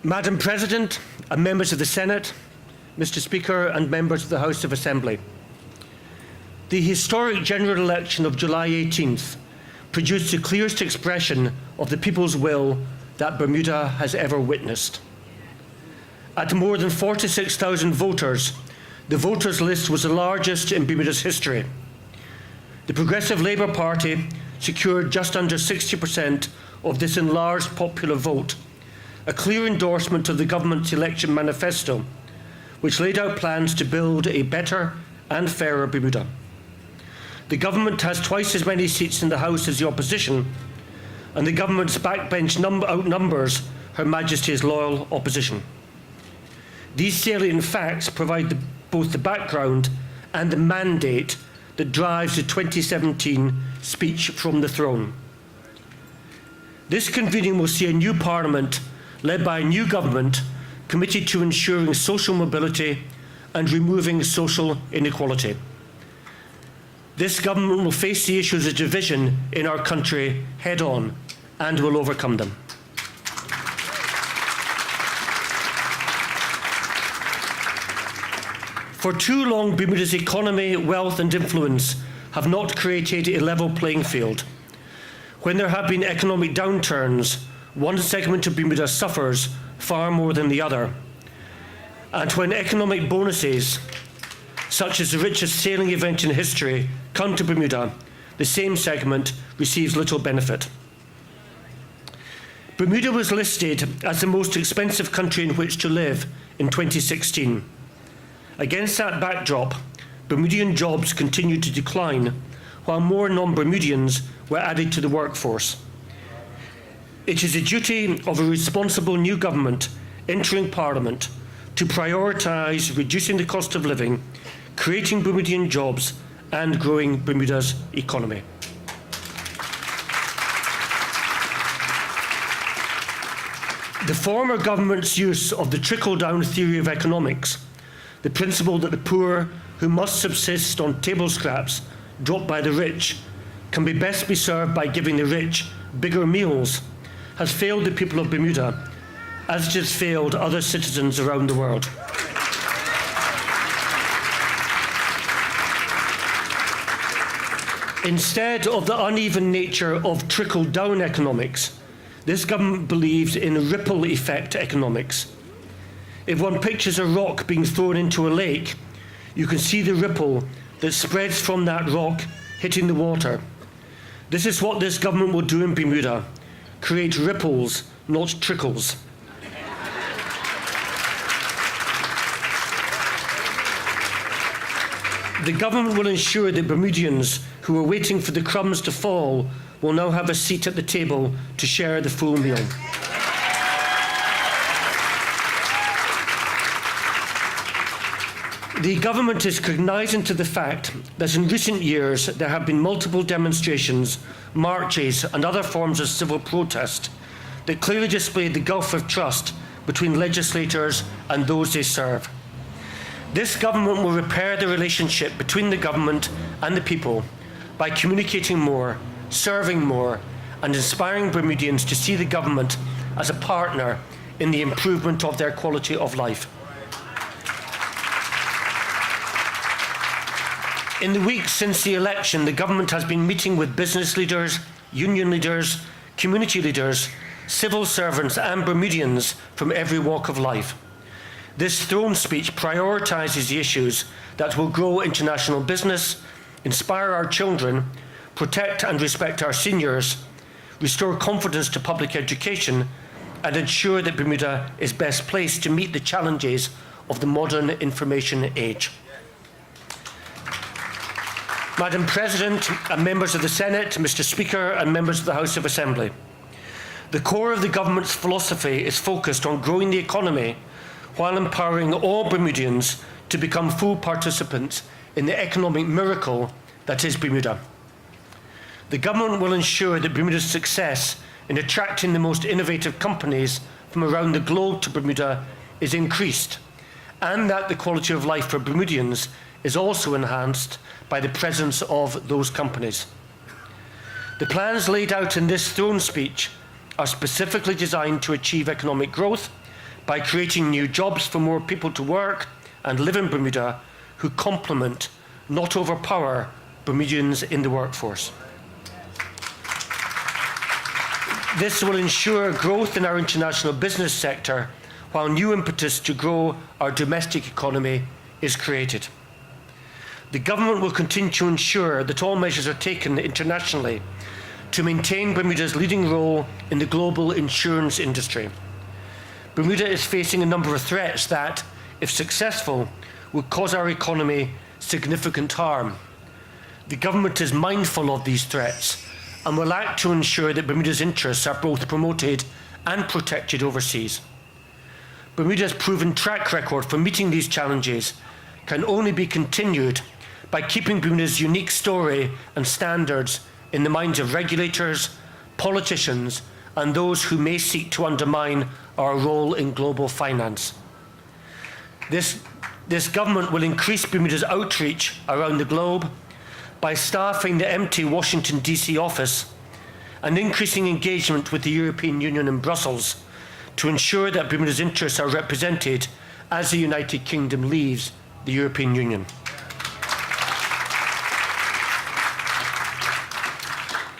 Madam President and members of the Senate, Mr. Speaker and members of the House of Assembly. The historic general election of July 18th produced the clearest expression of the people's will that Bermuda has ever witnessed. At more than 46,000 voters, the voters' list was the largest in Bermuda's history. The Progressive Labour Party secured just under 60% of this enlarged popular vote, a clear endorsement of the government's election manifesto, which laid out plans to build a better and fairer Bermuda. The government has twice as many seats in the House as the opposition, and the government's backbench outnumbers Her Majesty's loyal opposition. These salient facts provide both the background and the mandate that drives the 2017 speech from the throne. This convening will see a new Parliament led by a new government committed to ensuring social mobility and removing social inequality. This government will face the issues of division in our country head on and will overcome them. For too long, Bermuda's economy, wealth and influence have not created a level playing field. When there have been economic downturns, one segment of Bermuda suffers far more than the other. And when economic bonuses, such as the richest sailing event in history, come to Bermuda, the same segment receives little benefit. Bermuda was listed as the most expensive country in which to live in 2016. Against that backdrop, Bermudian jobs continued to decline, while more non-Bermudians were added to the workforce. It is the duty of a responsible new government entering Parliament to prioritise reducing the cost of living, creating Bermudian jobs and growing Bermuda's economy. The former government's use of the trickle-down theory of economics, the principle that the poor who must subsist on table scraps dropped by the rich can best be served by giving the rich bigger meals, has failed the people of Bermuda, as it has failed other citizens around the world. Instead of the uneven nature of trickle-down economics, this government believes in ripple effect economics. If one pictures a rock being thrown into a lake, you can see the ripple that spreads from that rock hitting the water. This is what this government will do in Bermuda: create ripples, not trickles. The government will ensure that Bermudians who are waiting for the crumbs to fall will now have a seat at the table to share the full meal. The government is cognizant of the fact that in recent years there have been multiple demonstrations, marches and other forms of civil protest that clearly display the gulf of trust between legislators and those they serve. This government will repair the relationship between the government and the people by communicating more, serving more, and inspiring Bermudians to see the government as a partner in the improvement of their quality of life. In the weeks since the election, the government has been meeting with business leaders, union leaders, community leaders, civil servants and Bermudians from every walk of life. This throne speech prioritises the issues that will grow international business, inspire our children, protect and respect our seniors, restore confidence to public education, and ensure that Bermuda is best placed to meet the challenges of the modern information age. Madam President and members of the Senate, Mr. Speaker and members of the House of Assembly, the core of the government's philosophy is focused on growing the economy while empowering all Bermudians to become full participants in the economic miracle that is Bermuda. The government will ensure that Bermuda's success in attracting the most innovative companies from around the globe to Bermuda is increased, and that the quality of life for Bermudians is also enhanced by the presence of those companies. The plans laid out in this throne speech are specifically designed to achieve economic growth by creating new jobs for more people to work and live in Bermuda who complement, not overpower, Bermudians in the workforce. This will ensure growth in our international business sector, while new impetus to grow our domestic economy is created. The government will continue to ensure that all measures are taken internationally to maintain Bermuda's leading role in the global insurance industry. Bermuda is facing a number of threats that, if successful, will cause our economy significant harm. The government is mindful of these threats and will act to ensure that Bermuda's interests are both promoted and protected overseas. Bermuda's proven track record for meeting these challenges can only be continued by keeping Bermuda's unique story and standards in the minds of regulators, politicians, and those who may seek to undermine our role in global finance. This government will increase Bermuda's outreach around the globe by staffing the empty Washington, D.C. office and increasing engagement with the European Union in Brussels to ensure that Bermuda's interests are represented as the United Kingdom leaves the European Union.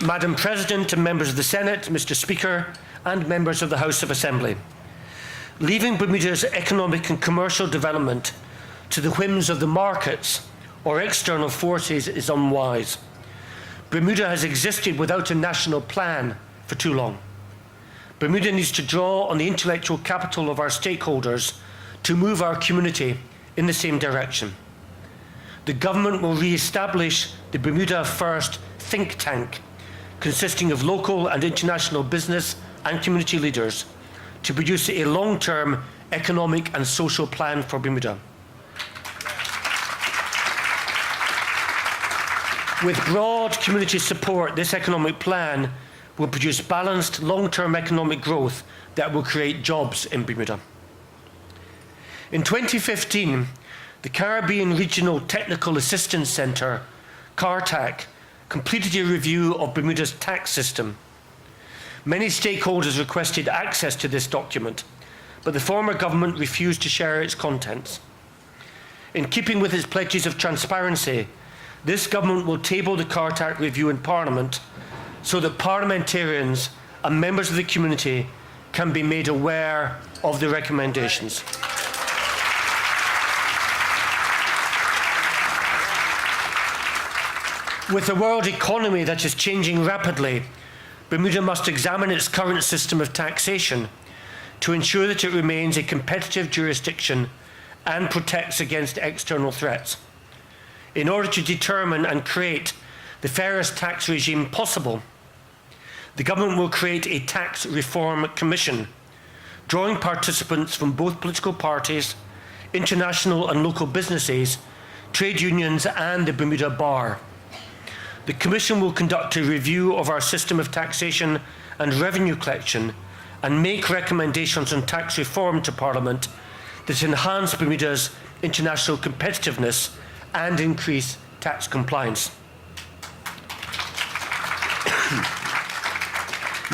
Madam President and members of the Senate, Mr. Speaker, and members of the House of Assembly, leaving Bermuda's economic and commercial development to the whims of the markets or external forces is unwise. Bermuda has existed without a national plan for too long. Bermuda needs to draw on the intellectual capital of our stakeholders to move our community in the same direction. The government will re-establish the Bermuda First think tank, consisting of local and international business and community leaders, to produce a long-term economic and social plan for Bermuda. With broad community support, this economic plan will produce balanced long-term economic growth that will create jobs in Bermuda. In 2015, the Caribbean Regional Technical Assistance Centre, CARTAC, completed a review of Bermuda's tax system. Many stakeholders requested access to this document, but the former government refused to share its contents. In keeping with its pledges of transparency, this government will table the CARTAC review in Parliament so that parliamentarians and members of the community can be made aware of the recommendations. With a world economy that is changing rapidly, Bermuda must examine its current system of taxation to ensure that it remains a competitive jurisdiction and protects against external threats. In order to determine and create the fairest tax regime possible, the government will create a tax reform commission, drawing participants from both political parties, international and local businesses, trade unions, and the Bermuda Bar. The Commission will conduct a review of our system of taxation and revenue collection and make recommendations on tax reform to Parliament that enhance Bermuda's international competitiveness and increase tax compliance.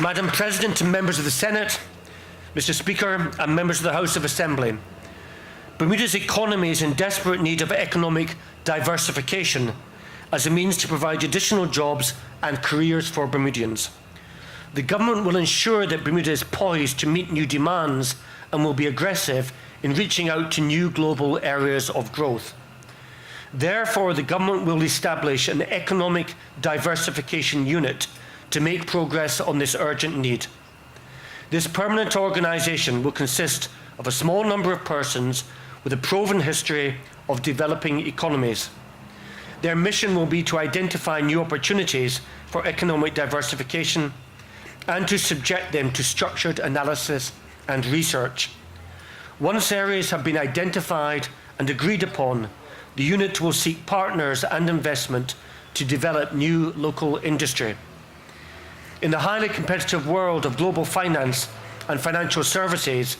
Madam President and members of the Senate, Mr. Speaker, and members of the House of Assembly, Bermuda's economy is in desperate need of economic diversification as a means to provide additional jobs and careers for Bermudians. The government will ensure that Bermuda is poised to meet new demands and will be aggressive in reaching out to new global areas of growth. Therefore, the government will establish an economic diversification unit to make progress on this urgent need. This permanent organisation will consist of a small number of persons with a proven history of developing economies. Their mission will be to identify new opportunities for economic diversification and to subject them to structured analysis and research. Once areas have been identified and agreed upon, the unit will seek partners and investment to develop new local industry. In the highly competitive world of global finance and financial services,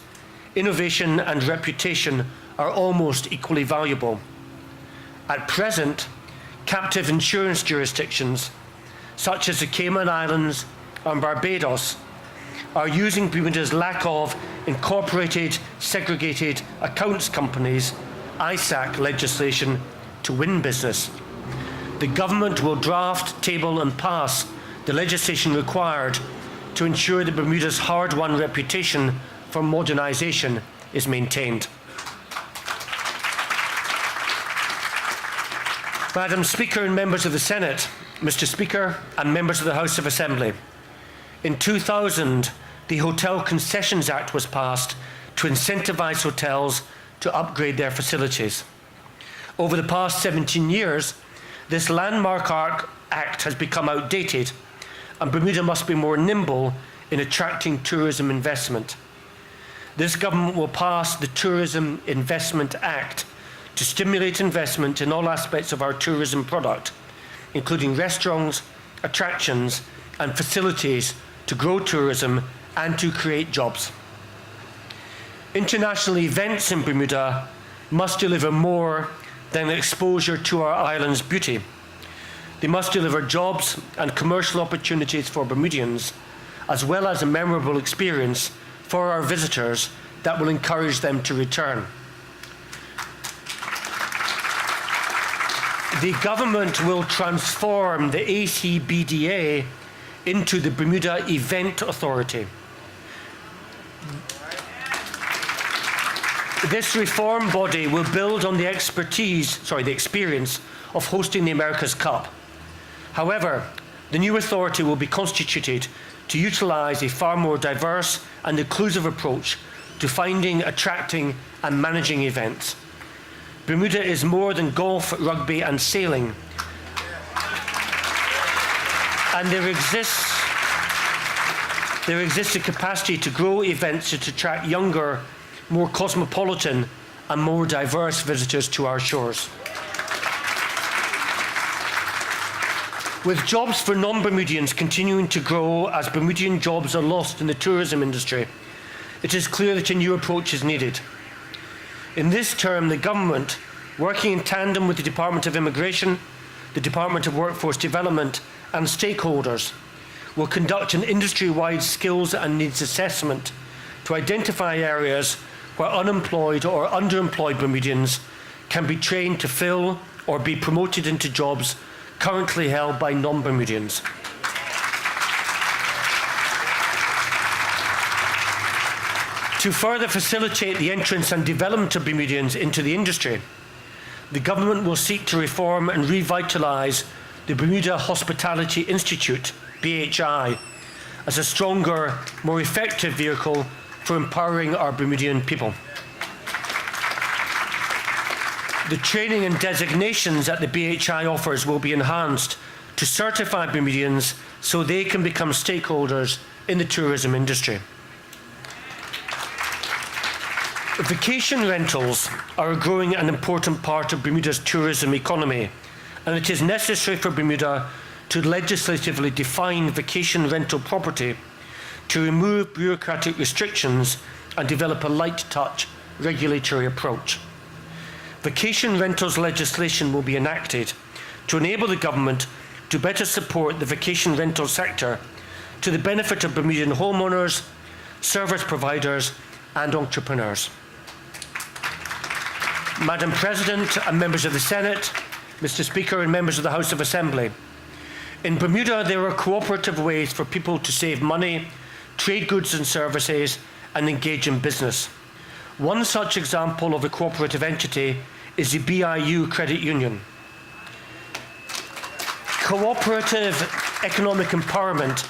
innovation and reputation are almost equally valuable. At present, captive insurance jurisdictions, such as the Cayman Islands and Barbados, are using Bermuda's lack of incorporated segregated accounts companies, ISAC legislation, to win business. The government will draft, table and pass the legislation required to ensure that Bermuda's hard-won reputation for modernisation is maintained. Madam Speaker and members of the Senate, Mr. Speaker and members of the House of Assembly, in 2000, the Hotel Concessions Act was passed to incentivise hotels to upgrade their facilities. Over the past 17 years, this landmark act has become outdated, and Bermuda must be more nimble in attracting tourism investment. This government will pass the Tourism Investment Act to stimulate investment in all aspects of our tourism product, including restaurants, attractions, and facilities to grow tourism and to create jobs. International events in Bermuda must deliver more than exposure to our island's beauty. They must deliver jobs and commercial opportunities for Bermudians, as well as a memorable experience for our visitors that will encourage them to return. The government will transform the ACBDA into the Bermuda Event Authority. This reform body will build on the experience of hosting the America's Cup. However, the new authority will be constituted to utilise a far more diverse and inclusive approach to finding, attracting and managing events. Bermuda is more than golf, rugby and sailing. And there exists a capacity to grow events to attract younger, more cosmopolitan and more diverse visitors to our shores. With jobs for non-Bermudians continuing to grow as Bermudian jobs are lost in the tourism industry, it is clear that a new approach is needed. In this term, the government, working in tandem with the Department of Immigration, the Department of Workforce Development and stakeholders, will conduct an industry-wide skills and needs assessment to identify areas where unemployed or underemployed Bermudians can be trained to fill or be promoted into jobs currently held by non-Bermudians. To further facilitate the entrance and development of Bermudians into the industry, the government will seek to reform and revitalise the Bermuda Hospitality Institute, BHI, as a stronger, more effective vehicle for empowering our Bermudian people. The training and designations that the BHI offers will be enhanced to certify Bermudians so they can become stakeholders in the tourism industry. Vacation rentals are a growing and important part of Bermuda's tourism economy, and it is necessary for Bermuda to legislatively define vacation rental property, to remove bureaucratic restrictions and develop a light-touch regulatory approach. Vacation rentals legislation will be enacted to enable the government to better support the vacation rental sector to the benefit of Bermudian homeowners, service providers and entrepreneurs. Madam President and members of the Senate, Mr. Speaker and members of the House of Assembly, in Bermuda there are cooperative ways for people to save money, trade goods and services and engage in business. One such example of a cooperative entity is the BIU Credit Union. Cooperative economic empowerment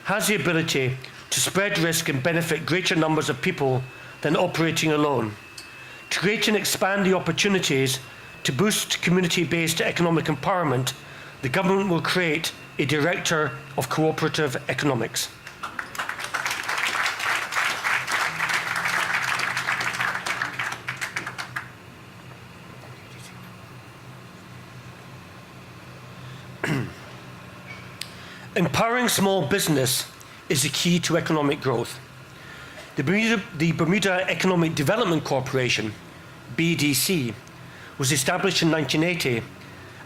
has the ability to spread risk and benefit greater numbers of people than operating alone. To create and expand the opportunities to boost community-based economic empowerment, the government will create a Director of Cooperative Economics. Empowering small business is the key to economic growth. The Bermuda Economic Development Corporation, BDC, was established in 1980,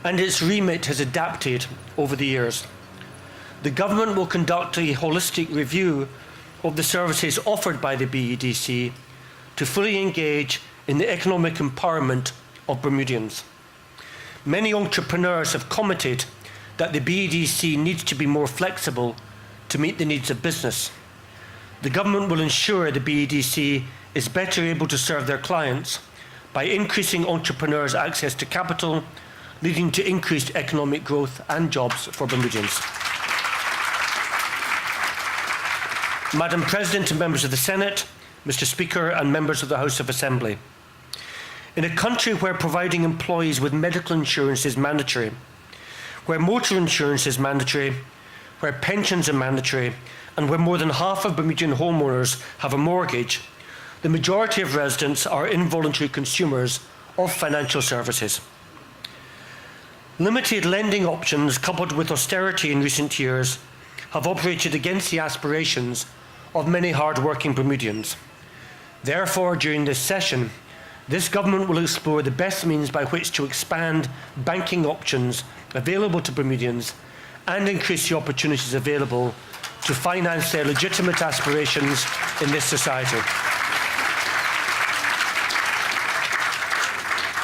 and its remit has adapted over the years. The government will conduct a holistic review of the services offered by the BEDC to fully engage in the economic empowerment of Bermudians. Many entrepreneurs have commented that the BEDC needs to be more flexible to meet the needs of business. The government will ensure the BEDC is better able to serve their clients by increasing entrepreneurs' access to capital, leading to increased economic growth and jobs for Bermudians. Madam President and members of the Senate, Mr. Speaker and members of the House of Assembly. In a country where providing employees with medical insurance is mandatory, where motor insurance is mandatory, where pensions are mandatory, and where more than half of Bermudian homeowners have a mortgage, the majority of residents are involuntary consumers of financial services. Limited lending options coupled with austerity in recent years have operated against the aspirations of many hard-working Bermudians. Therefore, during this session, this government will explore the best means by which to expand banking options available to Bermudians and increase the opportunities available to finance their legitimate aspirations in this society.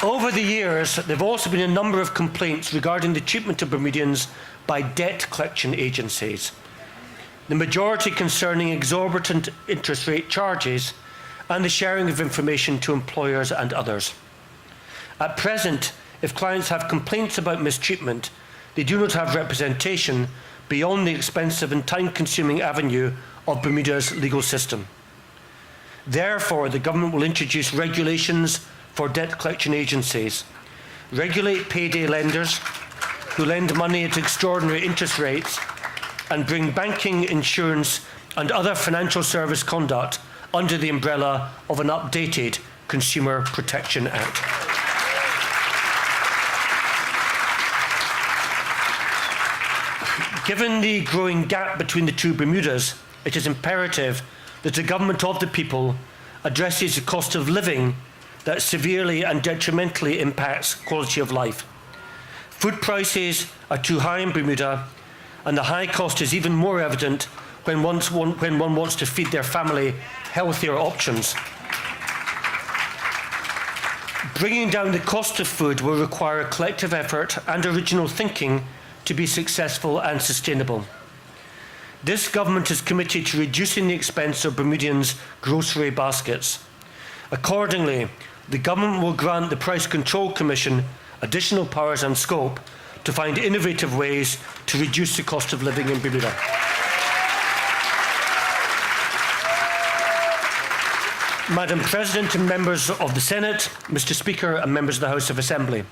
Over the years, there have also been a number of complaints regarding the treatment of Bermudians by debt collection agencies, the majority concerning exorbitant interest rate charges and the sharing of information to employers and others. At present, if clients have complaints about mistreatment, they do not have representation beyond the expensive and time-consuming avenue of Bermuda's legal system. Therefore, the government will introduce regulations for debt collection agencies, regulate payday lenders who lend money at extraordinary interest rates, and bring banking, insurance, and other financial service conduct under the umbrella of an updated Consumer Protection Act. Given the growing gap between the two Bermudas, it is imperative that the government of the people addresses the cost of living that severely and detrimentally impacts quality of life. Food prices are too high in Bermuda, and the high cost is even more evident when one wants to feed their family healthier options. Bringing down the cost of food will require a collective effort and original thinking to be successful and sustainable. This government is committed to reducing the expense of Bermudians' grocery baskets. Accordingly, the government will grant the Price Control Commission additional powers and scope to find innovative ways to reduce the cost of living in Bermuda. Madam President and members of the Senate, Mr. Speaker and members of the House of Assembly,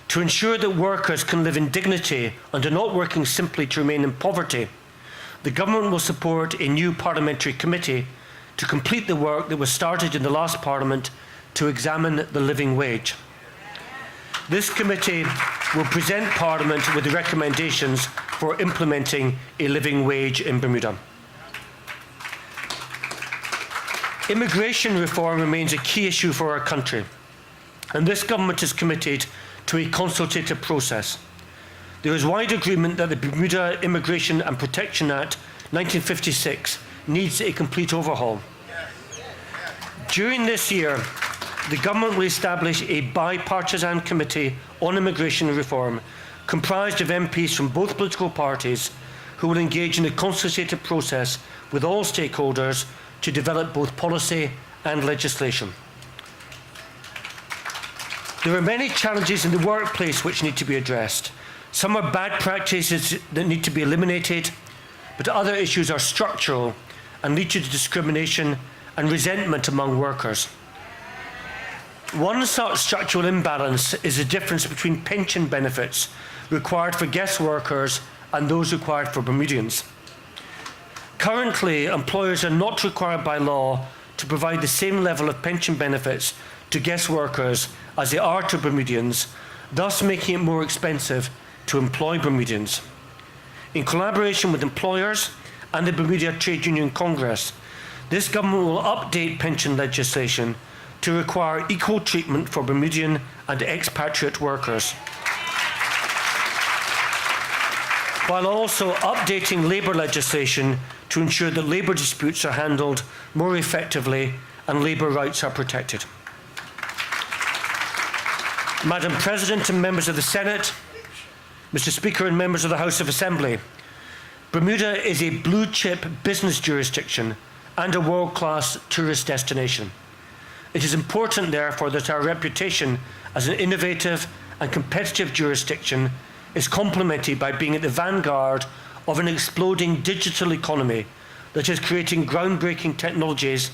to ensure that workers can live in dignity and are not working simply to remain in poverty, the government will support a new parliamentary committee to complete the work that was started in the last Parliament to examine the living wage. This committee will present Parliament with the recommendations for implementing a living wage in Bermuda. Immigration reform remains a key issue for our country, and this government is committed to a consultative process. There is wide agreement that the Bermuda Immigration and Protection Act 1956 needs a complete overhaul. During this year, the government will establish a bipartisan committee on immigration reform comprised of MPs from both political parties who will engage in a consultative process with all stakeholders to develop both policy and legislation. There are many challenges in the workplace which need to be addressed. Some are bad practices that need to be eliminated, but other issues are structural and lead to discrimination and resentment among workers. One such structural imbalance is the difference between pension benefits required for guest workers and those required for Bermudians. Currently, employers are not required by law to provide the same level of pension benefits to guest workers as they are to Bermudians, thus making it more expensive to employ Bermudians. In collaboration with employers and the Bermuda Trade Union Congress, this government will update pension legislation to require equal treatment for Bermudian and expatriate workers. while also updating labour legislation to ensure that labour disputes are handled more effectively and labour rights are protected. Madam President and members of the Senate, Mr. Speaker and members of the House of Assembly, Bermuda is a blue-chip business jurisdiction and a world-class tourist destination. It is important, therefore, that our reputation as an innovative and competitive jurisdiction is complemented by being at the vanguard of an exploding digital economy that is creating groundbreaking technologies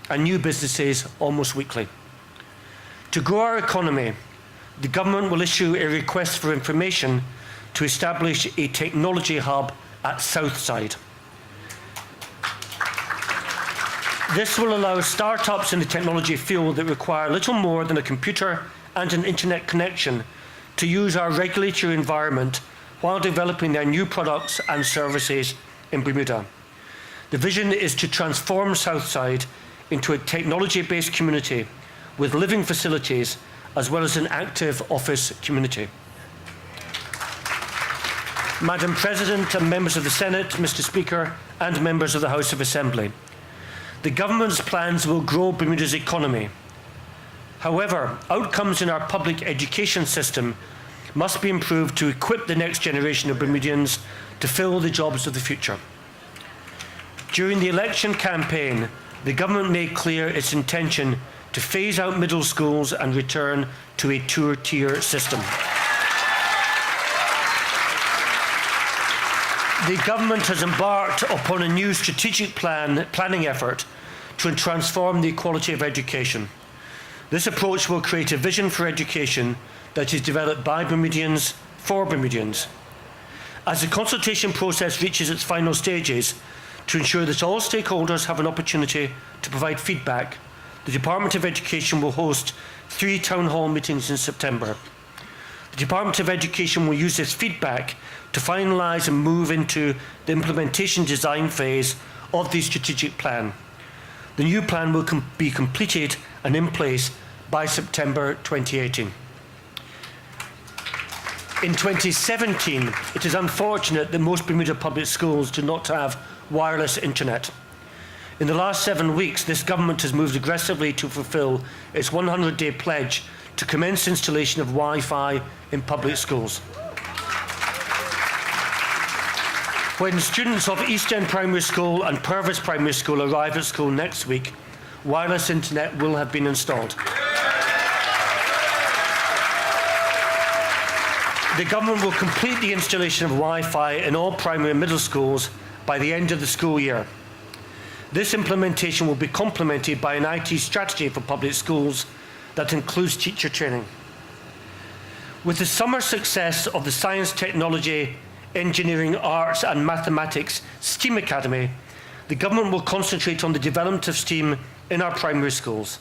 and new businesses almost weekly. To grow our economy, the government will issue a request for information to establish a technology hub at Southside. This will allow startups in the technology field that require little more than a computer and an internet connection to use our regulatory environment while developing their new products and services in Bermuda. The vision is to transform Southside into a technology-based community with living facilities as well as an active office community. Madam President and members of the Senate, Mr. Speaker, and members of the House of Assembly, the government's plans will grow Bermuda's economy. However, outcomes in our public education system must be improved to equip the next generation of Bermudians to fill the jobs of the future. During the election campaign, the government made clear its intention to phase out middle schools and return to a two-tier system. The government has embarked upon a new strategic planning effort to transform the quality of education. This approach will create a vision for education that is developed by Bermudians for Bermudians. As the consultation process reaches its final stages, to ensure that all stakeholders have an opportunity to provide feedback, the Department of Education will host 3 town hall meetings in September. The Department of Education will use this feedback to finalise and move into the implementation design phase of the strategic plan. The new plan will be completed and in place by September 2018. In 2017, it is unfortunate that most Bermuda public schools do not have wireless internet. In the last 7 weeks, this government has moved aggressively to fulfil its 100-day pledge to commence installation of Wi-Fi in public schools. When students of East End Primary School and Purvis Primary School arrive at school next week, wireless internet will have been installed. The government will complete the installation of Wi-Fi in all primary and middle schools by the end of the school year. This implementation will be complemented by an IT strategy for public schools that includes teacher training. With the summer success of the Science, Technology, Engineering, Arts and Mathematics STEAM Academy, the government will concentrate on the development of STEAM in our primary schools.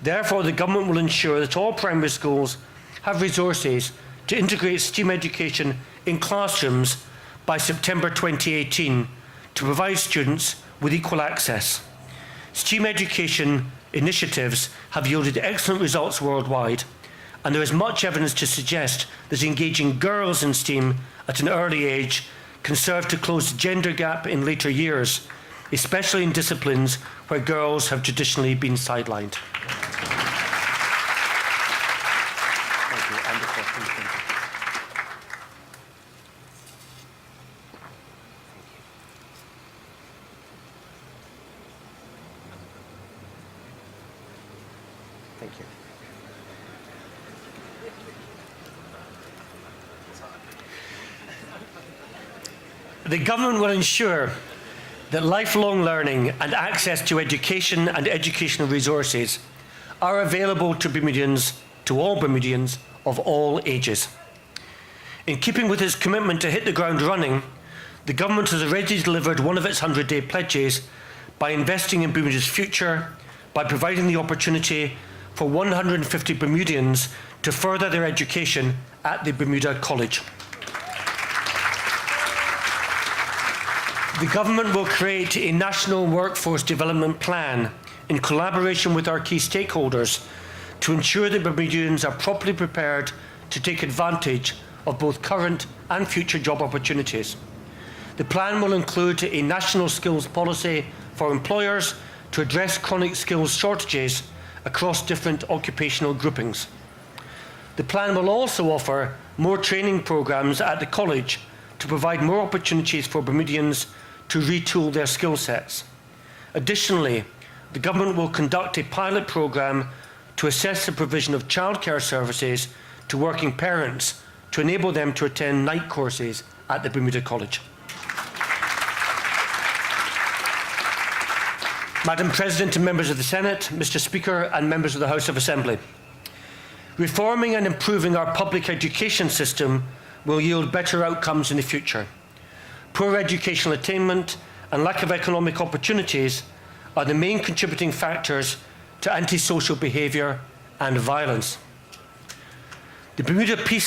Therefore, the government will ensure that all primary schools have resources to integrate STEAM education in classrooms by September 2018 to provide students with equal access. STEAM education initiatives have yielded excellent results worldwide, and there is much evidence to suggest that engaging girls in STEAM at an early age can serve to close the gender gap in later years, especially in disciplines where girls have traditionally been sidelined. Thank you. The government will ensure that lifelong learning and access to education and educational resources are available to Bermudians, to all Bermudians of all ages. In keeping with its commitment to hit the ground running, the government has already delivered one of its 100-day pledges by investing in Bermuda's future, by providing the opportunity for 150 Bermudians to further their education at the Bermuda College. The government will create a national workforce development plan in collaboration with our key stakeholders to ensure that Bermudians are properly prepared to take advantage of both current and future job opportunities. The plan will include a national skills policy for employers to address chronic skills shortages across different occupational groupings. The plan will also offer more training programmes at the college to provide more opportunities for Bermudians to retool their skill sets. Additionally, the government will conduct a pilot programme to assess the provision of childcare services to working parents to enable them to attend night courses at the Bermuda College. Madam President and members of the Senate, Mr. Speaker and members of the House of Assembly, reforming and improving our public education system will yield better outcomes in the future. Poor educational attainment and lack of economic opportunities are the main contributing factors to antisocial behaviour and violence. The Bermuda Police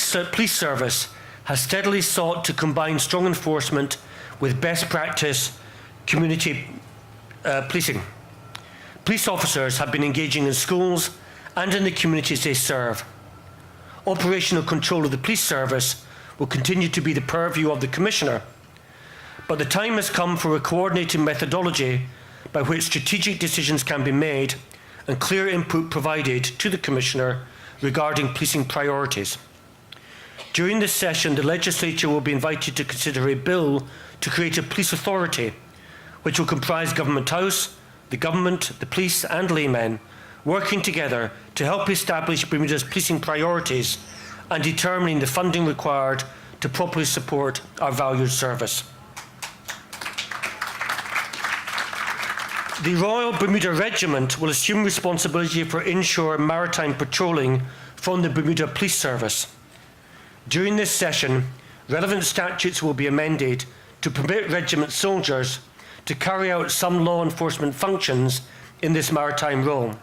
Service has steadily sought to combine strong enforcement with best practice community policing. Police officers have been engaging in schools and in the communities they serve. Operational control of the police service will continue to be the purview of the Commissioner, but the time has come for a coordinated methodology by which strategic decisions can be made and clear input provided to the Commissioner regarding policing priorities. During this session, the Legislature will be invited to consider a bill to create a police authority, which will comprise Government House, the government, the police and laymen, working together to help establish Bermuda's policing priorities and determining the funding required to properly support our valued service. The Royal Bermuda Regiment will assume responsibility for inshore maritime patrolling from the Bermuda Police Service. During this session, relevant statutes will be amended to permit regiment soldiers to carry out some law enforcement functions in this maritime role.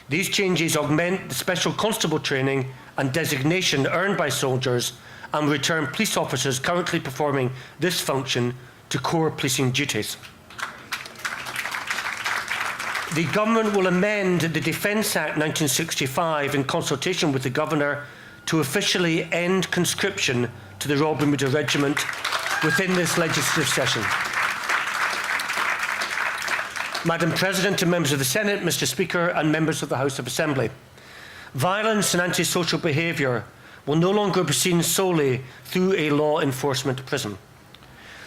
These changes augment the special constable training and designation earned by soldiers and return police officers currently performing this function to core policing duties. The Government will amend the Defence Act 1965 in consultation with the Governor to officially end conscription to the Royal Bermuda Regiment within this legislative session. Madam President and members of the Senate, Mr. Speaker and members of the House of Assembly, violence and antisocial behaviour will no longer be seen solely through a law enforcement prism.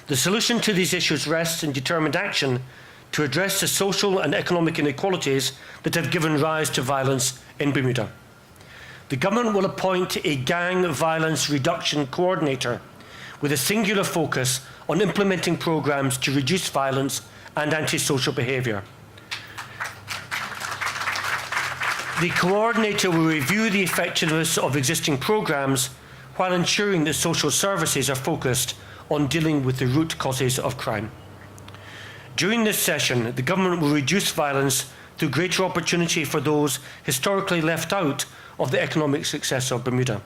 The solution to these issues rests in determined action to address the social and economic inequalities that have given rise to violence in Bermuda. The Government will appoint a gang violence reduction coordinator with a singular focus on implementing programmes to reduce violence and antisocial behaviour. The coordinator will review the effectiveness of existing programmes while ensuring that social services are focused on dealing with the root causes of crime. During this session, the Government will reduce violence through greater opportunity for those historically left out of the economic success of Bermuda.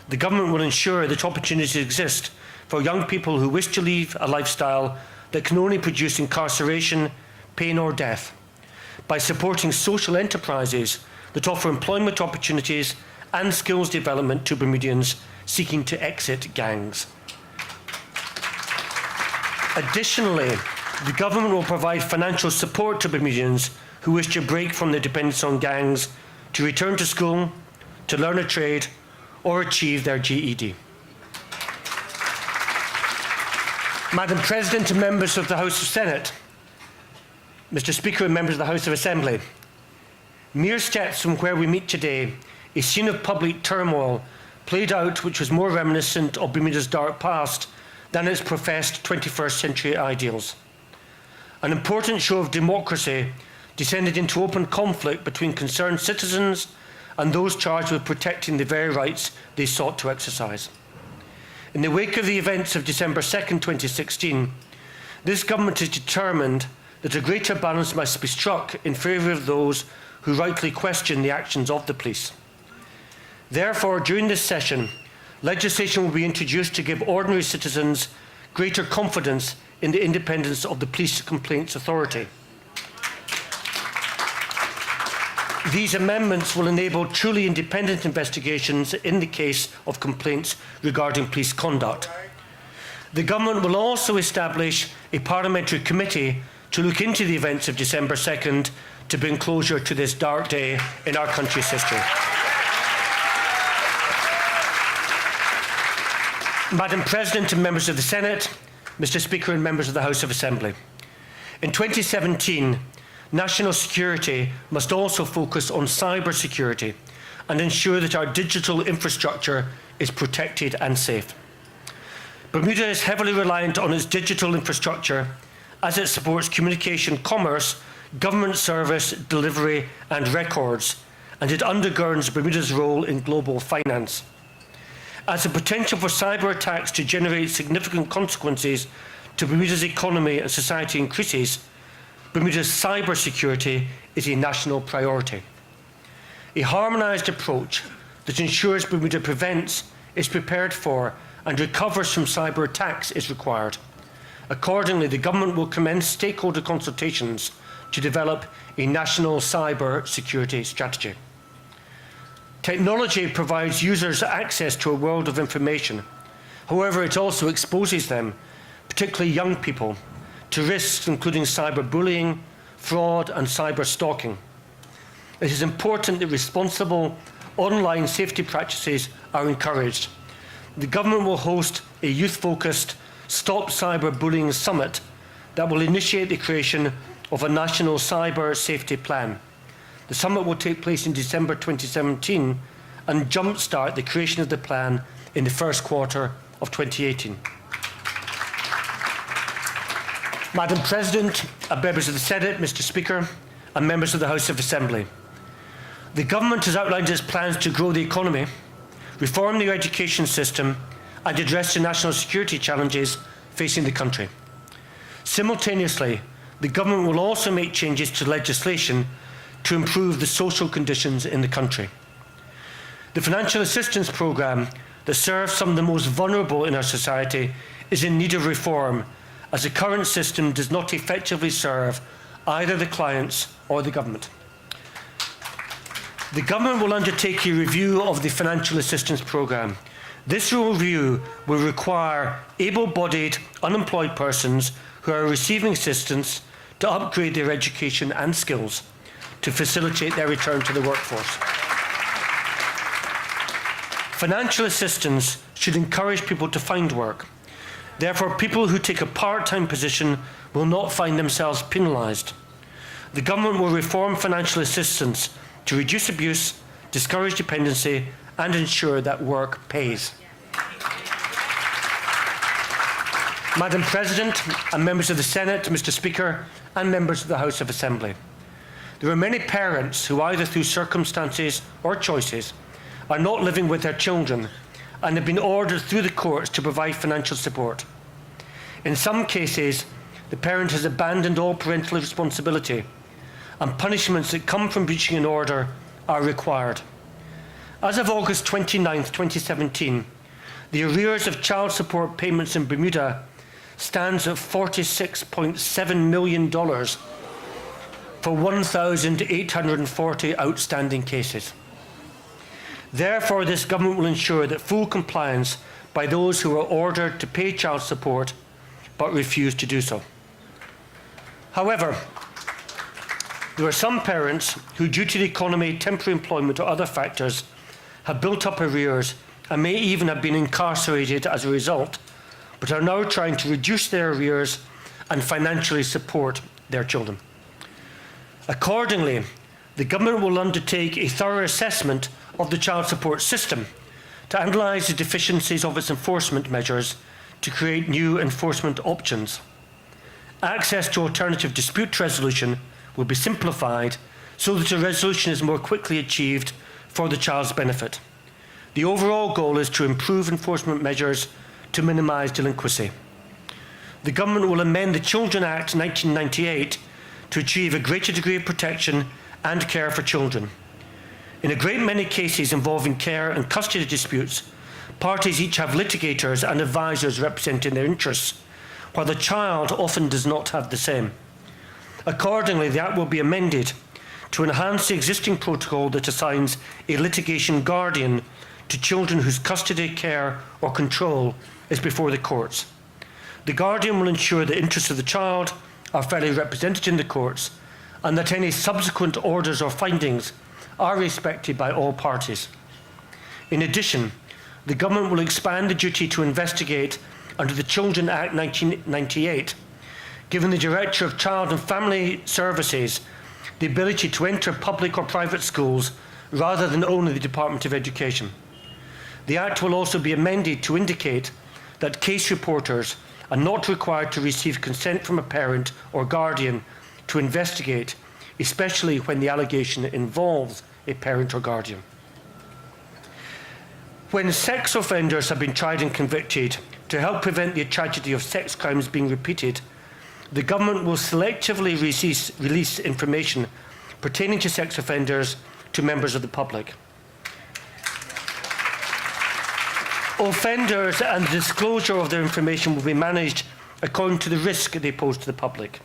The Government will ensure that opportunities exist for young people who wish to leave a lifestyle that can only produce incarceration, pain or death, by supporting social enterprises that offer employment opportunities and skills development to Bermudians seeking to exit gangs. Additionally, the Government will provide financial support to Bermudians who wish to break from their dependence on gangs to return to school, to learn a trade or achieve their GED. Madam President and members of the House of Senate, Mr. Speaker and members of the House of Assembly, mere steps from where we meet today, a scene of public turmoil played out which was more reminiscent of Bermuda's dark past than its professed 21st century ideals. An important show of democracy descended into open conflict between concerned citizens and those charged with protecting the very rights they sought to exercise. In the wake of the events of December 2nd, 2016, this Government is determined that a greater balance must be struck in favour of those who rightly question the actions of the police. Therefore, during this session, legislation will be introduced to give ordinary citizens greater confidence in the independence of the Police Complaints Authority. These amendments will enable truly independent investigations in the case of complaints regarding police conduct. The Government will also establish a parliamentary committee to look into the events of December 2nd to bring closure to this dark day in our country's history. Madam President and members of the Senate, Mr. Speaker and members of the House of Assembly. In 2017, national security must also focus on cyber security and ensure that our digital infrastructure is protected and safe. Bermuda is heavily reliant on its digital infrastructure as it supports communication, commerce, government service, delivery and records, and it undergirds Bermuda's role in global finance. As the potential for cyber attacks to generate significant consequences to Bermuda's economy and society increases, Bermuda's cyber security is a national priority. A harmonised approach that ensures Bermuda prevents, is prepared for and recovers from cyber attacks is required. Accordingly, the Government will commence stakeholder consultations to develop a national cyber security strategy. Technology provides users access to a world of information. However, it also exposes them, particularly young people, to risks including cyberbullying, fraud and cyber stalking. It is important that responsible online safety practices are encouraged. The Government will host a youth-focused Stop Cyberbullying Summit that will initiate the creation of a national cyber safety plan. The summit will take place in December 2017 and jumpstart the creation of the plan in the first quarter of 2018. Madam President, members of the Senate, Mr. Speaker, and members of the House of Assembly. The Government has outlined its plans to grow the economy, reform the education system, and address the national security challenges facing the country. Simultaneously, the Government will also make changes to legislation to improve the social conditions in the country. The financial assistance programme that serves some of the most vulnerable in our society is in need of reform, as the current system does not effectively serve either the clients or the Government. The Government will undertake a review of the financial assistance programme. This review will require able-bodied, unemployed persons who are receiving assistance to upgrade their education and skills to facilitate their return to the workforce. Financial assistance should encourage people to find work. Therefore, people who take a part-time position will not find themselves penalised. The Government will reform financial assistance to reduce abuse, discourage dependency, and ensure that work pays. Madam President and members of the Senate, Mr. Speaker, and members of the House of Assembly. There are many parents who, either through circumstances or choices, are not living with their children and have been ordered through the courts to provide financial support. In some cases, the parent has abandoned all parental responsibility, and punishments that come from breaching an order are required. As of August 29, 2017, the arrears of child support payments in Bermuda stands at $46.7 million for 1,840 outstanding cases. Therefore, this Government will ensure that full compliance by those who are ordered to pay child support but refuse to do so. However, there are some parents who, due to the economy, temporary employment or other factors, have built up arrears and may even have been incarcerated as a result, but are now trying to reduce their arrears and financially support their children. Accordingly, the Government will undertake a thorough assessment of the child support system to analyse the deficiencies of its enforcement measures to create new enforcement options. Access to alternative dispute resolution will be simplified so that a resolution is more quickly achieved for the child's benefit. The overall goal is to improve enforcement measures to minimise delinquency. The Government will amend the Children Act 1998 to achieve a greater degree of protection and care for children. In a great many cases involving care and custody disputes, parties each have litigators and advisors representing their interests, while the child often does not have the same. Accordingly, the Act will be amended to enhance the existing protocol that assigns a litigation guardian to children whose custody, care or control is before the courts. The guardian will ensure the interests of the child are fairly represented in the courts and that any subsequent orders or findings are respected by all parties. In addition, the government will expand the duty to investigate under the Children Act 1998, giving the Director of Child and Family Services the ability to enter public or private schools rather than only the Department of Education. The Act will also be amended to indicate that case reporters are not required to receive consent from a parent or guardian to investigate, especially when the allegation involves a parent or guardian. When sex offenders have been tried and convicted, to help prevent the tragedy of sex crimes being repeated, the government will selectively release information pertaining to sex offenders to members of the public. Offenders and the disclosure of their information will be managed according to the risk they pose to the public.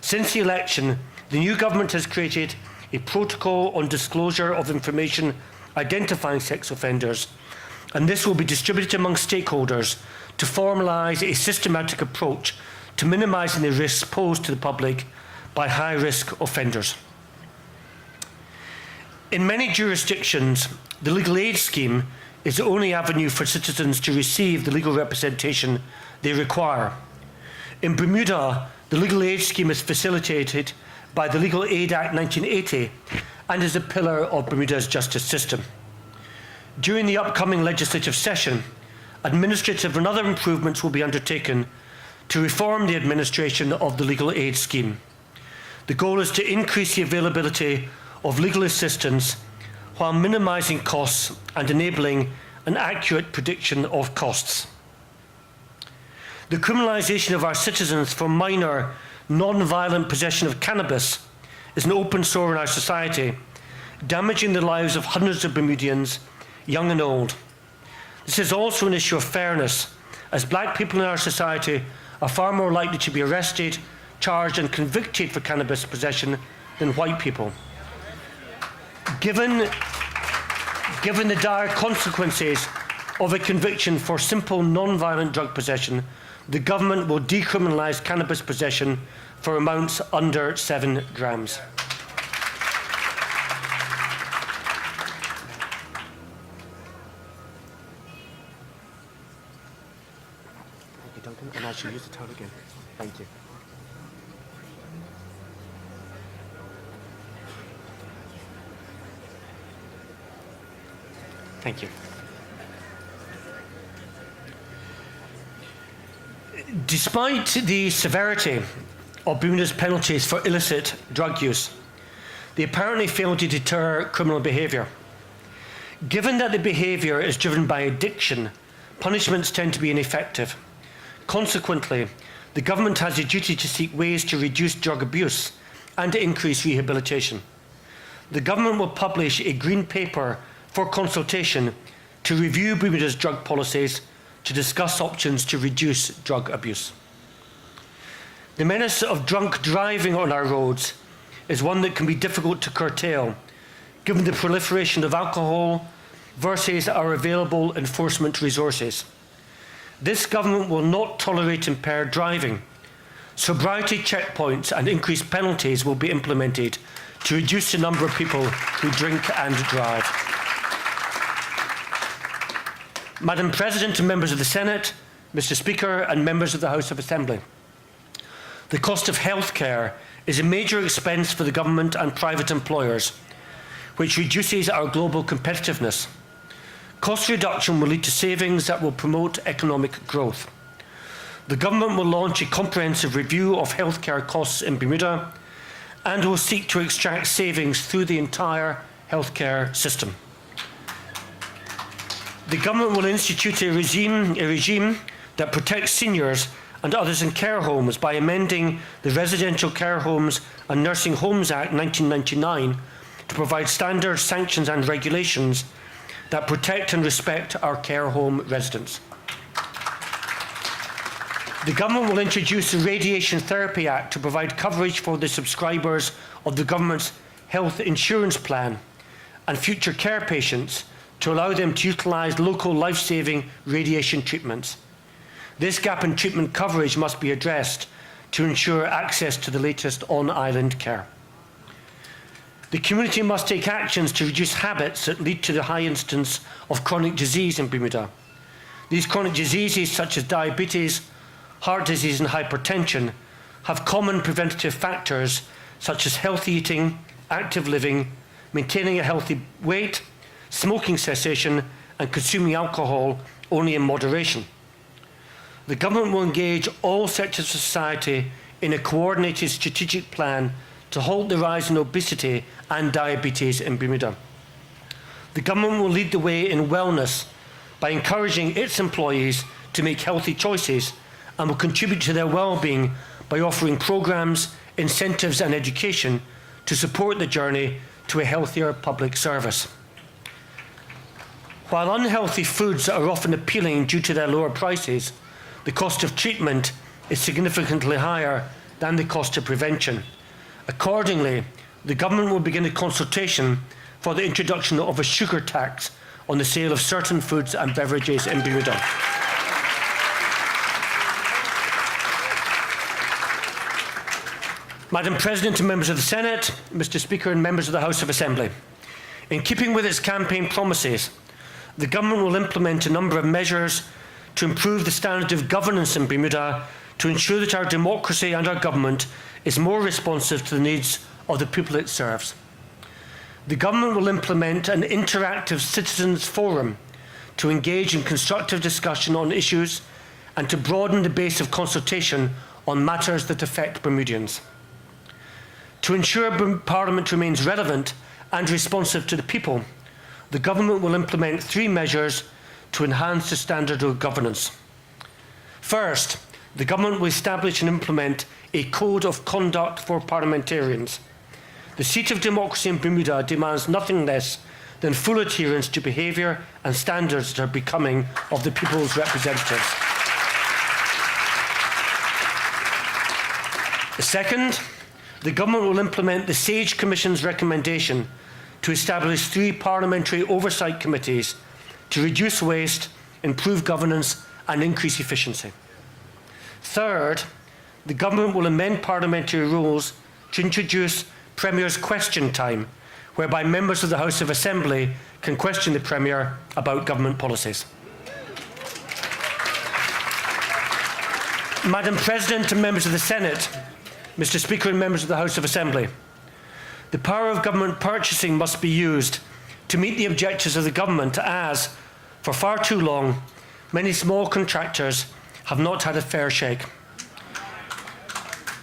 Since the election, the new government has created a protocol on disclosure of information identifying sex offenders, and this will be distributed among stakeholders to formalise a systematic approach to minimising the risks posed to the public by high-risk offenders. In many jurisdictions, the legal aid scheme is the only avenue for citizens to receive the legal representation they require. In Bermuda, the legal aid scheme is facilitated by the Legal Aid Act 1980 and is a pillar of Bermuda's justice system. During the upcoming legislative session, administrative and other improvements will be undertaken to reform the administration of the legal aid scheme. The goal is to increase the availability of legal assistance while minimising costs and enabling an accurate prediction of costs. The criminalisation of our citizens for minor, non-violent possession of cannabis is an open sore in our society, damaging the lives of hundreds of Bermudians, young and old. This is also an issue of fairness, as black people in our society are far more likely to be arrested, charged and convicted for cannabis possession than white people. Given the dire consequences of a conviction for simple non-violent drug possession, the government will decriminalise cannabis possession for amounts under 7 grams. Thank you, Duncan, and I shall use the towel again. Thank you. Thank you. Despite the severity of Bermuda's penalties for illicit drug use, they apparently fail to deter criminal behaviour. Given that the behaviour is driven by addiction, punishments tend to be ineffective. Consequently, the government has a duty to seek ways to reduce drug abuse and to increase rehabilitation. The government will publish a green paper for consultation to review Bermuda's drug policies to discuss options to reduce drug abuse. The menace of drunk driving on our roads is one that can be difficult to curtail, given the proliferation of alcohol versus our available enforcement resources. This government will not tolerate impaired driving. Sobriety checkpoints and increased penalties will be implemented to reduce the number of people who drink and drive. Madam President and members of the Senate, Mr. Speaker and members of the House of Assembly, the cost of healthcare is a major expense for the government and private employers, which reduces our global competitiveness. Cost reduction will lead to savings that will promote economic growth. The government will launch a comprehensive review of healthcare costs in Bermuda and will seek to extract savings through the entire healthcare system. The government will institute a regime that protects seniors and others in care homes by amending the Residential Care Homes and Nursing Homes Act 1999 to provide standards, sanctions and regulations that protect and respect our care home residents. The government will introduce the Radiation Therapy Act to provide coverage for the subscribers of the government's health insurance plan and future care patients to allow them to utilise local life-saving radiation treatments. This gap in treatment coverage must be addressed to ensure access to the latest on-island care. The community must take actions to reduce habits that lead to the high incidence of chronic disease in Bermuda. These chronic diseases, such as diabetes, heart disease and hypertension, have common preventative factors such as healthy eating, active living, maintaining a healthy weight, smoking cessation, and consuming alcohol only in moderation. The government will engage all sectors of society in a coordinated strategic plan to halt the rise in obesity and diabetes in Bermuda. The government will lead the way in wellness by encouraging its employees to make healthy choices and will contribute to their well-being by offering programs, incentives and education to support the journey to a healthier public service. While unhealthy foods are often appealing due to their lower prices, the cost of treatment is significantly higher than the cost of prevention. Accordingly, the government will begin a consultation for the introduction of a sugar tax on the sale of certain foods and beverages in Bermuda. Madam President and members of the Senate, Mr. Speaker and members of the House of Assembly, in keeping with its campaign promises, the government will implement a number of measures to improve the standard of governance in Bermuda to ensure that our democracy and our government is more responsive to the needs of the people it serves. The government will implement an interactive citizens forum to engage in constructive discussion on issues and to broaden the base of consultation on matters that affect Bermudians. To ensure Parliament remains relevant and responsive to the people, the government will implement 3 measures to enhance the standard of governance. First, the government will establish and implement a code of conduct for parliamentarians. The seat of democracy in Bermuda demands nothing less than full adherence to behaviour and standards that are becoming of the people's representatives. Second, the government will implement the SAGE Commission's recommendation to establish 3 parliamentary oversight committees to reduce waste, improve governance and increase efficiency. Third, the government will amend parliamentary rules to introduce Premier's question time, whereby members of the House of Assembly can question the Premier about government policies. Madam President and members of the Senate, Mr. Speaker and members of the House of Assembly, the power of government purchasing must be used to meet the objectives of the government as, for far too long, many small contractors have not had a fair shake.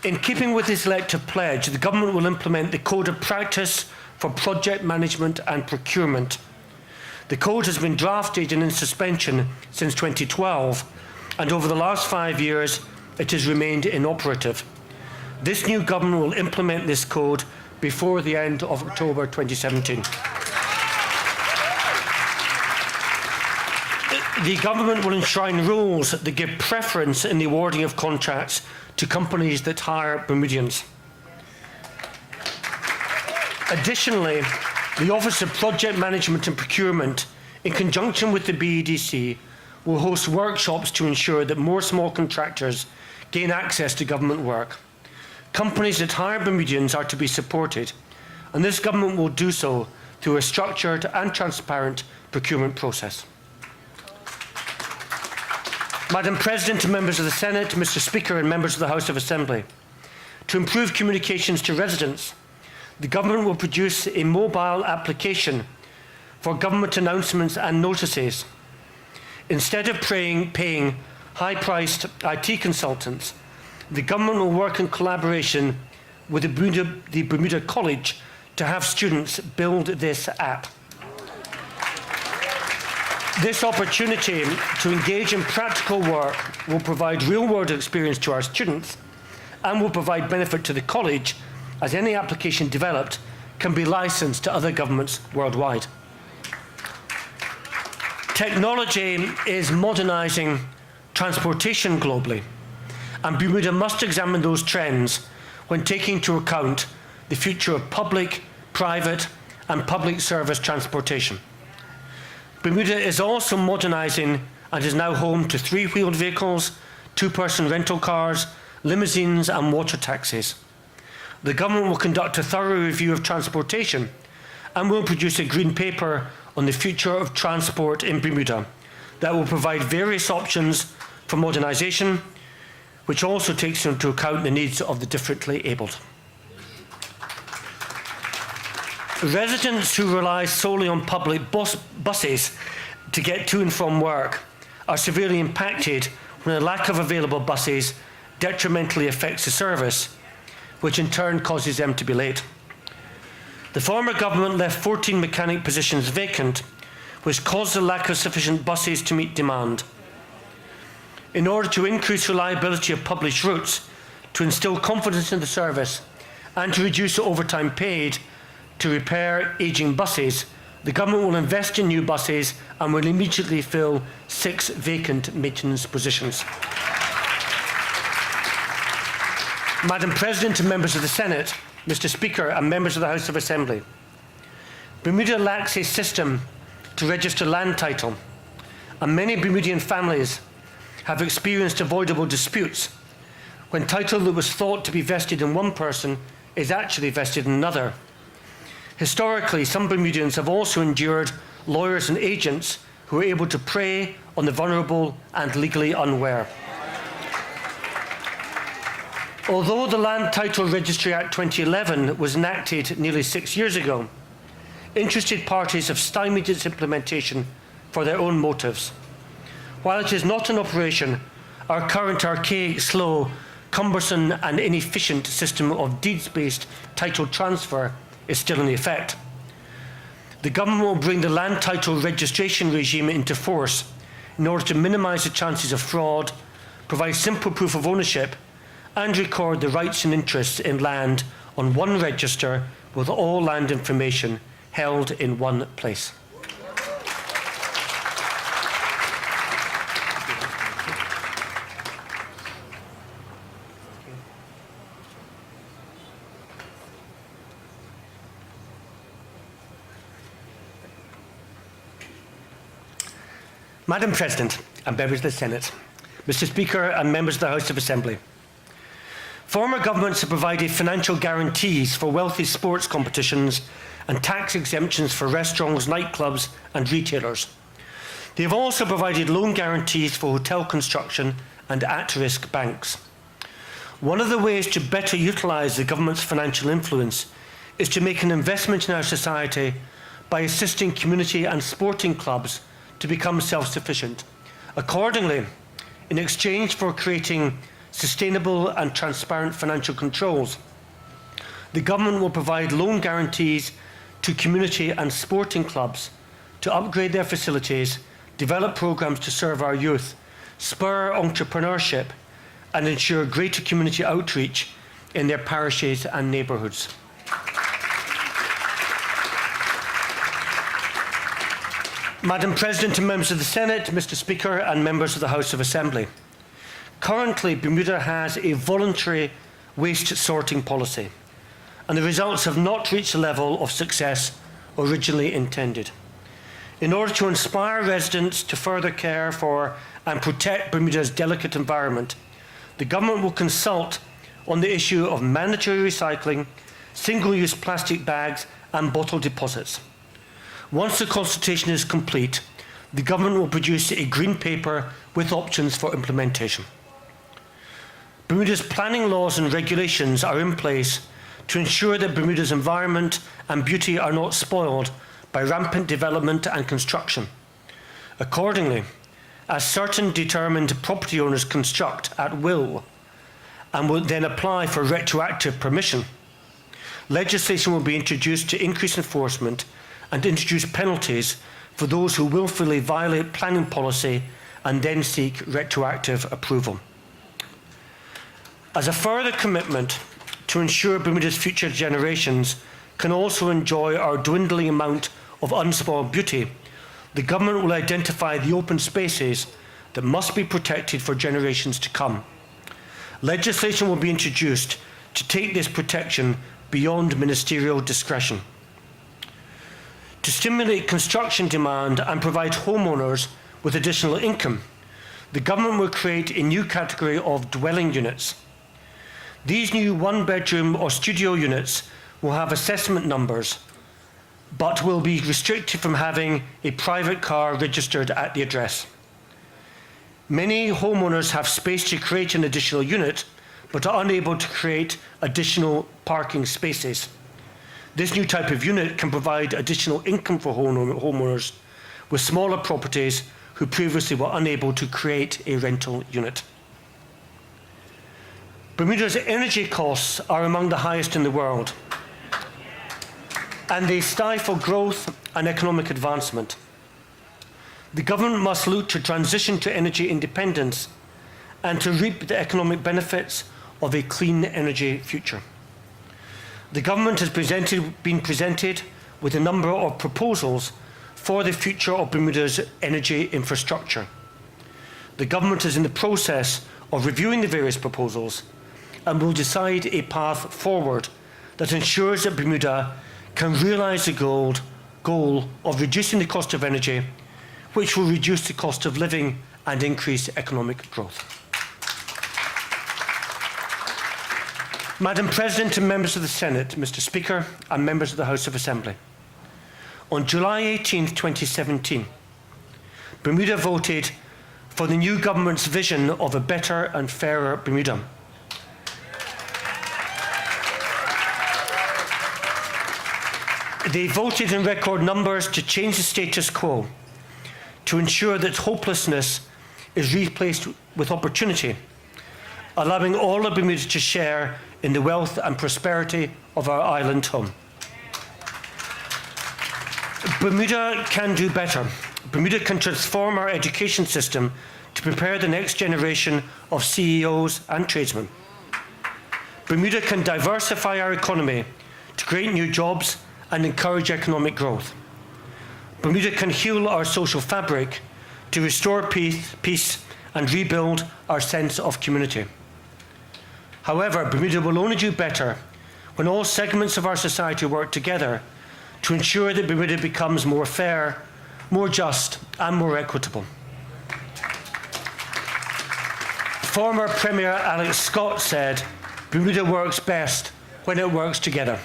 In keeping with this elective pledge, the government will implement the Code of Practice for Project Management and Procurement. The code has been drafted and in suspension since 2012, and over the last 5 years it has remained inoperative. This new government will implement this code before the end of October 2017. The government will enshrine rules that give preference in the awarding of contracts to companies that hire Bermudians. Additionally, the Office of Project Management and Procurement, in conjunction with the BEDC, will host workshops to ensure that more small contractors gain access to government work. Companies that hire Bermudians are to be supported, and this government will do so through a structured and transparent procurement process. Madam President and members of the Senate, Mr. Speaker and members of the House of Assembly, to improve communications to residents, the government will produce a mobile application for government announcements and notices. Instead of paying high-priced IT consultants, the government will work in collaboration with the Bermuda College to have students build this app. This opportunity to engage in practical work will provide real-world experience to our students and will provide benefit to the college, as any application developed can be licensed to other governments worldwide. Technology is modernising transportation globally, and Bermuda must examine those trends when taking into account the future of public, private and public service transportation. Bermuda is also modernising and is now home to three-wheeled vehicles, two-person rental cars, limousines and water taxis. The government will conduct a thorough review of transportation and will produce a green paper on the future of transport in Bermuda that will provide various options for modernisation, which also takes into account the needs of the differently abled. Residents who rely solely on public buses to get to and from work are severely impacted when a lack of available buses detrimentally affects the service, which in turn causes them to be late. The former government left 14 mechanic positions vacant, which caused the lack of sufficient buses to meet demand. In order to increase reliability of published routes, to instil confidence in the service, and to reduce the overtime paid to repair ageing buses, the government will invest in new buses and will immediately fill 6 vacant maintenance positions. Madam President and members of the Senate, Mr. Speaker and members of the House of Assembly, Bermuda lacks a system to register land title, and many Bermudian families have experienced avoidable disputes when title that was thought to be vested in one person is actually vested in another. Historically, some Bermudians have also endured lawyers and agents who are able to prey on the vulnerable and legally unaware. Although the Land Title Registry Act 2011 was enacted nearly 6 years ago, interested parties have stymied its implementation for their own motives. While it is not in operation, our current archaic, slow, cumbersome and inefficient system of deeds-based title transfer is still in effect. The government will bring the land title registration regime into force in order to minimise the chances of fraud, provide simple proof of ownership, and record the rights and interests in land on one register with all land information held in one place. Madam President and members of the Senate, Mr. Speaker and members of the House of Assembly, former governments have provided financial guarantees for wealthy sports competitions and tax exemptions for restaurants, nightclubs and retailers. They have also provided loan guarantees for hotel construction and at-risk banks. One of the ways to better utilise the government's financial influence is to make an investment in our society by assisting community and sporting clubs to become self-sufficient. Accordingly, in exchange for creating sustainable and transparent financial controls, the government will provide loan guarantees to community and sporting clubs to upgrade their facilities, develop programs to serve our youth, spur entrepreneurship, and ensure greater community outreach in their parishes and neighbourhoods. Madam President and members of the Senate, Mr. Speaker and members of the House of Assembly, currently Bermuda has a voluntary waste sorting policy, and the results have not reached the level of success originally intended. In order to inspire residents to further care for and protect Bermuda's delicate environment, the government will consult on the issue of mandatory recycling, single-use plastic bags and bottle deposits. Once the consultation is complete, the government will produce a green paper with options for implementation. Bermuda's planning laws and regulations are in place to ensure that Bermuda's environment and beauty are not spoiled by rampant development and construction. Accordingly, as certain determined property owners construct at will and will then apply for retroactive permission, legislation will be introduced to increase enforcement and introduce penalties for those who willfully violate planning policy and then seek retroactive approval. As a further commitment to ensure Bermuda's future generations can also enjoy our dwindling amount of unspoiled beauty, the government will identify the open spaces that must be protected for generations to come. Legislation will be introduced to take this protection beyond ministerial discretion. To stimulate construction demand and provide homeowners with additional income, the government will create a new category of dwelling units. These new one-bedroom or studio units will have assessment numbers, but will be restricted from having a private car registered at the address. Many homeowners have space to create an additional unit, but are unable to create additional parking spaces. This new type of unit can provide additional income for homeowners with smaller properties who previously were unable to create a rental unit. Bermuda's energy costs are among the highest in the world, and they stifle growth and economic advancement. The government must look to transition to energy independence and to reap the economic benefits of a clean energy future. The government has been presented with a number of proposals for the future of Bermuda's energy infrastructure. The government is in the process of reviewing the various proposals and will decide a path forward that ensures that Bermuda can realise the goal of reducing the cost of energy, which will reduce the cost of living and increase economic growth. Madam President and members of the Senate, Mr. Speaker and members of the House of Assembly, on July 18, 2017, Bermuda voted for the new government's vision of a better and fairer Bermuda. They voted in record numbers to change the status quo, to ensure that hopelessness is replaced with opportunity, allowing all of Bermuda to share in the wealth and prosperity of our island home. Bermuda can do better. Bermuda can transform our education system to prepare the next generation of CEOs and tradesmen. Bermuda can diversify our economy to create new jobs and encourage economic growth. Bermuda can heal our social fabric to restore peace and rebuild our sense of community. However, Bermuda will only do better when all segments of our society work together to ensure that Bermuda becomes more fair, more just, and more equitable. Former Premier Alex Scott said, "Bermuda works best when it works together."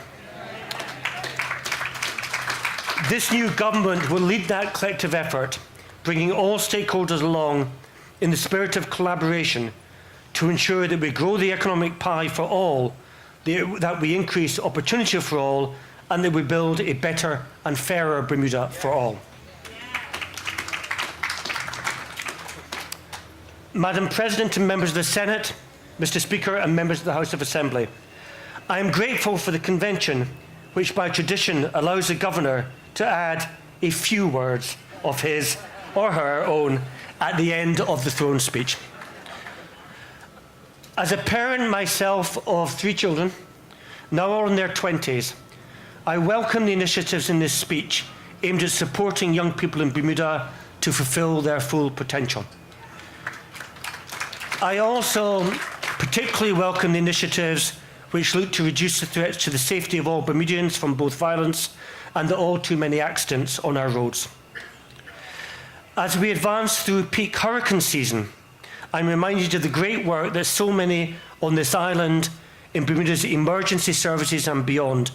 This new government will lead that collective effort, bringing all stakeholders along in the spirit of collaboration to ensure that we grow the economic pie for all, that we increase opportunity for all, and that we build a better and fairer Bermuda for all. Madam President and members of the Senate, Mr. Speaker and members of the House of Assembly, I am grateful for the convention which by tradition allows the Governor to add a few words of his or her own at the end of the throne speech. As a parent myself of 3 children, now all in their 20s, I welcome the initiatives in this speech aimed at supporting young people in Bermuda to fulfil their full potential. I also particularly welcome the initiatives which look to reduce the threats to the safety of all Bermudians from both violence and the all too many accidents on our roads. As we advance through peak hurricane season, I'm reminded of the great work that so many on this island, in Bermuda's emergency services and beyond,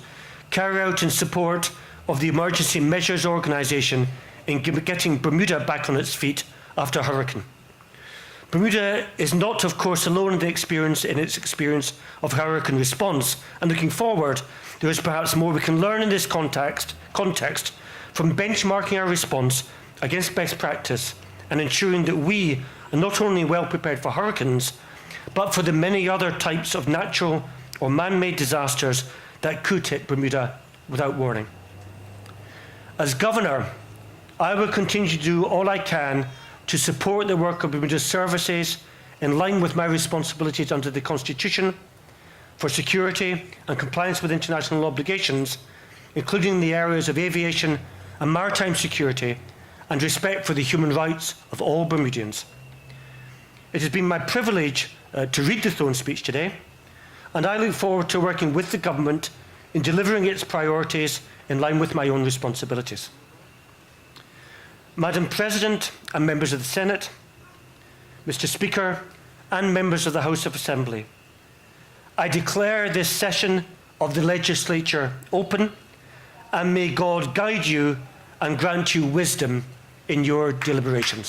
carry out in support of the Emergency Measures Organisation in getting Bermuda back on its feet after a hurricane. Bermuda is not, of course, alone in its experience of hurricane response, and looking forward, there is perhaps more we can learn in this context from benchmarking our response against best practice and ensuring that we are not only well prepared for hurricanes, but for the many other types of natural or man-made disasters that could hit Bermuda without warning. As Governor, I will continue to do all I can to support the work of Bermuda's services in line with my responsibilities under the Constitution for security and compliance with international obligations, including the areas of aviation and maritime security and respect for the human rights of all Bermudians. It has been my privilege to read the throne speech today, and I look forward to working with the government in delivering its priorities in line with my own responsibilities. Madam President and members of the Senate, Mr. Speaker and members of the House of Assembly, I declare this session of the Legislature open, and may God guide you and grant you wisdom in your deliberations.